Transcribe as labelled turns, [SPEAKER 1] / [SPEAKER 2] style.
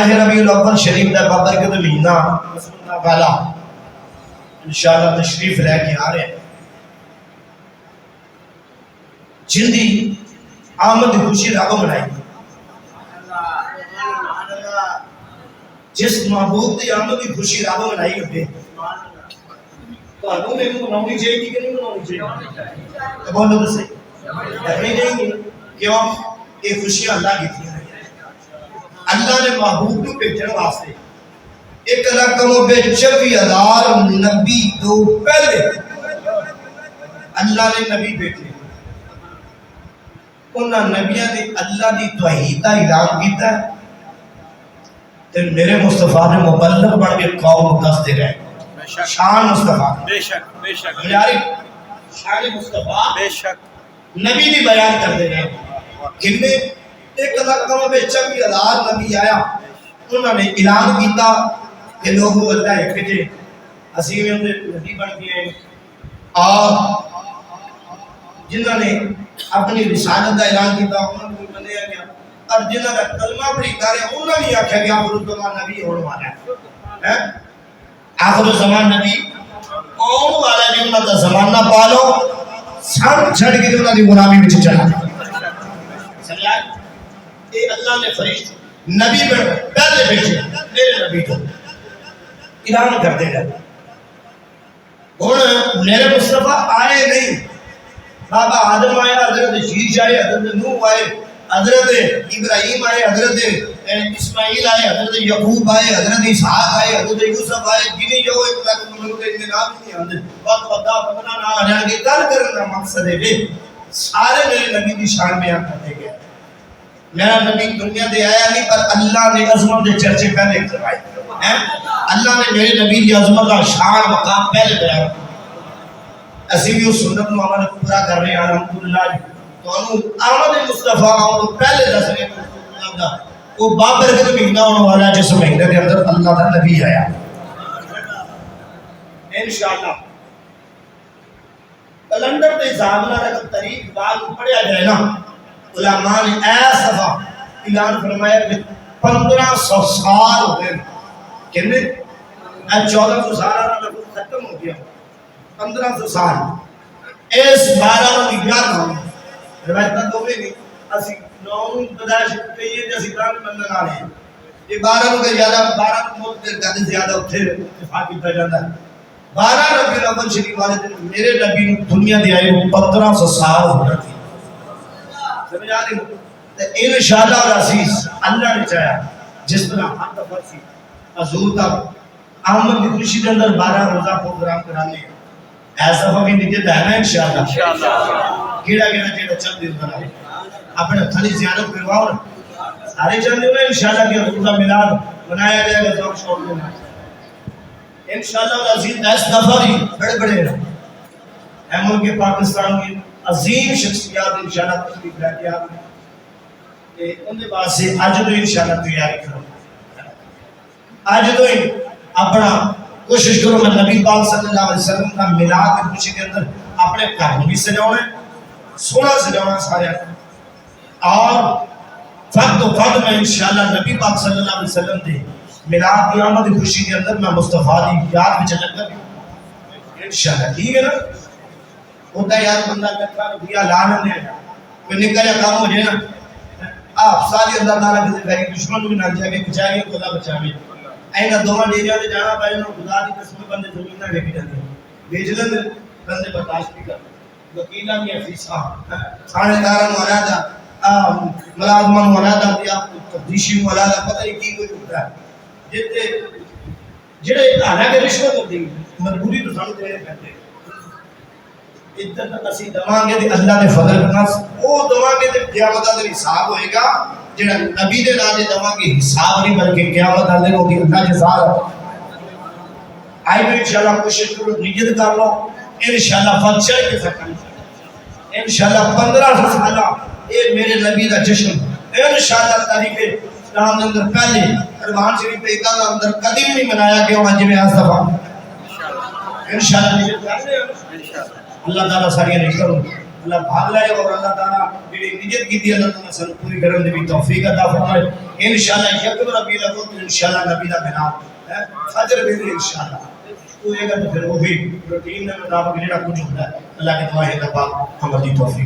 [SPEAKER 1] ماہ ربیع الاول شریف دا بابر کے مہینہ والا انشاءاللہ تشریف لے کے آ رہے ہیں، جن دی آمد دی خوشی رب منائی، جس محبوب دی آمد دی خوشی رب منائی ہوتے تو انہوں نے مناؤنی چاہیے کہ نہیں مناؤنی چاہیے؟ تو بولو تو صحیح نہیں چاہیے، کیوں؟ یہ خوشیاں اللہ کی تھی، اللہ نے محبوب کو بھیجنے واسطے 1,24,000 نبی تو پہلے اللہ نے نبی بھیجے، انہاں نبیوں نے اللہ دی توحید کا اعلان کیتا ہے تے میرے مصطفیٰ نے مبلغ بن کے قوم کو دس دے رہے شان مصطفیٰ
[SPEAKER 2] بے شک بے شک
[SPEAKER 1] یاری شان مصطفیٰ
[SPEAKER 2] بے شک
[SPEAKER 1] نبی دی بیان کر دے رہے کنے 1,24,000 نبی آیا، انہوں نے اعلان کیتا کہ لوگوں اللہ ایک بھیجے، اسی میں انہیں نبی بن گئے اور جنہوں نے اپنی رسالت کا اعلان کیتا انہوں نے بنیا گیا، اور جنہوں نے کلمہ پڑھی کرے انہوں نے آکھا کہ آخر الزمان نبی ہونے والا ہے، آخر الزمان نبی ہونے والا ہے، انہوں نے زمانہ پالو سن چھڑ کے انہوں نے غلامی میں چلا سمجھا؟ یہ اللہ نے فرشت نبی پر پہلے بھیجے، میرے نبی کو اعلان کر دے گا، اور میرے مصطفیٰ آئے نہیں، بابا آدم آیا، حضرت شیش آئے، حضرت نوح آئے، حضرت ابراہیم آئے، حضرت اسماعیل آئے، حضرت یعقوب آئے، حضرت اسحاق آئے، حضرت یوسف آئے، جنہیں جو ایک لاکھ ملک کے نام نہیں آتے وقت وقتا پتنا نہ آ جانے کے کل کرنا مقصد ہے سارے میرے نبی کی شان میں کرتے گئے، میرا نبی دنیا دے آیا نہیں پر اللہ نے عظمت دے چرچے پہلے کروائے، اللہ نے میرے نبی کی عظمت کا شان مقام پہلے بیان، اسی بھی اس سنت کو ہمارے پورا کر رہے ہیں الحمدللہ، تو آمد مصطفیٰ آمد پہلے دس رہے ہیں، وہ بابر کے مہینہ ہونے والا جس مہینہ کے اندر اللہ کا نبی آیا انشاءاللہ۔ کلندر کے حساب نہ رکھ تاریخ بعد پڑھیا جائے نا، علماء نے ایسا دفعہ اعلان فرمایا کہ 1500 سال ہو گئے، کہنے 1400 سال ختم ہو گیا، 1500 سال اس 12 کی یاد ہو روایتاں تو بھی نہیں، اسی نو بداش کہیے جیسی کام بندن آ رہے ہیں، یہ 12 کے زیادہ 12 موت کے زیادہ اتھے اتفاق کیتا جاتا ہے، 12 ربیع الاول شریف والے دن میرے نبی دنیا دے آئے 1500 سال ہو گئے، سمجھ آ رہی ہوں؟ انشاءاللہ العزیز اللہ نے چاہیا جس طرح ہر دفعہ سی حضور کا آمد کی خوشی کے اندر 12 روزہ پروگرام کرانے ہیں، ایسا دفعہ بھی نیت ہے نا انشاءاللہ، کیڑا جیڑا چند دن بنا اپنے تھلی زیارت کرواؤ نا، سارے چند دن انشاءاللہ کہ حضور کا میلاد منایا جائے گا، ذوق شوق میں انشاءاللہ العزیز اس دفعہ بھی بڑے بڑے ہیں ملک پاکستان کی عظیم شخصیات انشاءاللہ تشریف لے کے آئے کہ ان کے بعد سے آج تو انشاءاللہ تیاری کرو، آج تو اپنا کوشش کرو میں نبی پاک صلی اللہ علیہ وسلم کا میلاد کی خوشی کے اندر اپنے گھر بھی سجاؤنا ہے، سونا سجاؤنا سارے، اور فرد و فرد میں انشاءاللہ نبی پاک صلی اللہ علیہ وسلم دے میلاد کی آمد کی خوشی کے اندر میں مصطفیٰ دی یاد میں چلک کر انشاءاللہ، ٹھیک ہے نا؟ ہوتا ہے یار بندہ کتنا دیا لانا ہے، کوئی نکل یا کام ہو جائے نا، آپ ساری اللہ تعالیٰ کے ذریعے دشمن کو بھی نہ جائے گے، بچائے گے خدا بچائے، اینا دوہاں لے جانے جانا پائے نا، خدا دی قسم بندے زمین نہ لے جاتے ہیں، بیجلن بندے برداشت بھی کرتے، وکیلہ بھی حفیظہ، سانے دارن ورادا، ملازمان ورادا دیا، تفدیشی ورادا، پتہ نہیں کی کوئی ہوتا ہے، جتے جڑے حالانکہ رشوت ہوتی ہے، مجبوری تو سامنے دینے پہنتے ہیں، ادھر اسی دماغے دے اللہ نے فضل کرنا، وہ دماغے دے قیامت دے حساب ہوئے گا، جنہاں نبی دے نادے دماغے حساب نہیں بلکہ قیامت دے ہوگی اللہ جزار آئی میں انشاءاللہ کوشش کرو نیت کر لو، انشاءاللہ فضل چڑھ کے سکتا انشاءاللہ 15 سالہ یہ میرے نبی دا جشن انشاءاللہ تاریخ اسلام اندر پہلے ارمان شریف پہ ایک اندر قدیم نہیں منایا کہ وہاں جمعہ آج دفعہ انشاءاللہ نیت کر لیں اللہ تعالیٰ ساریاں نہیں کروں اللہ بھاگ لائے اور اللہ تعالیٰ جڑی نیت کی دی اللہ تعالیٰ سن پوری کرن دی بھی توفیق عطا فرمائے انشاءاللہ یکم ربیع الاول تو انشاءاللہ نبی دا بنا فجر بھی انشاءاللہ تو یہ کہ پھر وہ بھی روٹین میں مطابق جڑا کچھ ہوتا ہے اللہ کے دعائیں کا پاک ہم دی توفیق